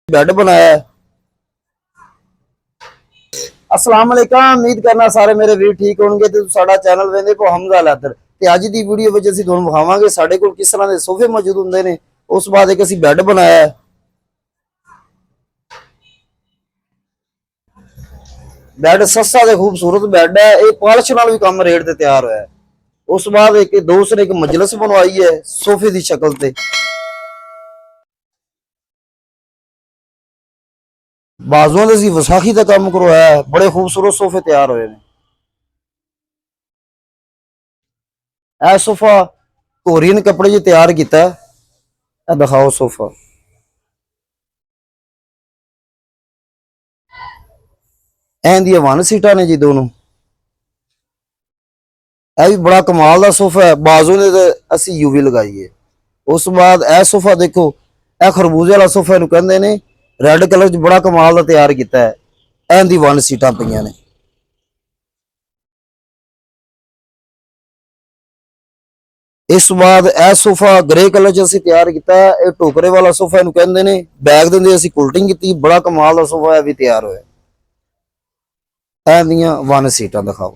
Bed बनाया है। अस्सलाम वालेकुम, उम्मीद करना सारे मेरे वीर ठीक होंगे ते साडा चैनल वेंदे को हमजा लैदर ते अज दी वीडियो विच असीं तुहानूं विखावांगे साडे कोल किस तरह दे सोफे मौजूद हुंदे ने। उस बाद एक असीं बैड बनाया है। बैड सस्ता ते खूबसूरत बैड है, ये पॉलिश नाल भी कम रेट ते तैयार होया है। उस बाद एक दोस्त ने एक मजलिस बनवाई है सोफे की शक्ल ते। बाजुओं से असीं विसाखी का काम करवाया है, बड़े खूबसूरत सोफे तैयार होए ने। यह सोफा कोरियन कपड़े च तैयार किया है। यह दिखाओ सोफा, एंदियां वन सीटां ने जी दोनों। यह भी बड़ा कमाल का सोफा है, बाजू ने तो असी यूवी लगाई है। उस बाद यह सोफा देखो, यह खरबूजे वाला सोफा इहनूं कहंदे ने, रेड कलर च बड़ा कमाल का तैयार किया है। एंदी वन सीटां पईयां ने। इस बाद यह सोफा ग्रे कलर च असीं तैयार किया है। यह टोकरे वाला सोफा इहनूं कहंदे ने, बैग दे अंदर असीं कुल्टिंग की, बड़ा कमाल का सोफा है भी तैयार होया। एंदियां वन सीटां दिखाओ।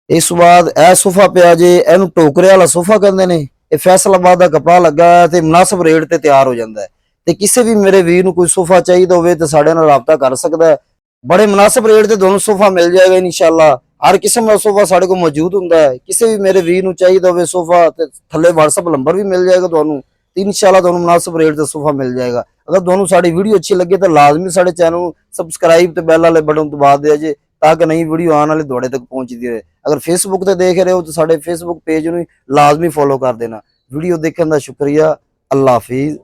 इस बाद यह सोफा पिया जे, इहनूं टोकरे वाला सोफा कहंदे ने। ये फैसलाबाद का कपड़ा लगा है ते मुनासिब रेट ते तैयार हो जाता है। ते किसी भी मेरे वीर नूं कोई सोफा चाहिए होवे ते साडे नाल राबता कर सकदा है। बड़े मुनासिब रेट ते दोनों सोफा मिल जाएगा इंशाअल्लाह। हर किस्म का सोफा साडे कोल मौजूद हुंदा है। किसी भी मेरे वीर नूं चाहिए होवे सोफा ते थल्ले व्हाट्सएप नंबर भी मिल जाएगा तुहानूं, ते इंशाअल्लाह तुहानूं मुनासिब रेट ते सोफा मिल जाएगा। अगर तुहानूं साडी वीडियो अच्छी लगे तो लाजमी साडे चैनल नूं सबसक्राइब ते बैल वाले बटन दबा दिया जे, ताकि नई वीडियो आने वाले तुहाडे तक पहुंचदी रहे। अगर फेसबुक ते देख रहे हो तो साडे फेसबुक पेज नूं लाजमी फॉलो कर देना। वीडियो देखने का शुक्रिया। अल्लाह हाफिज़।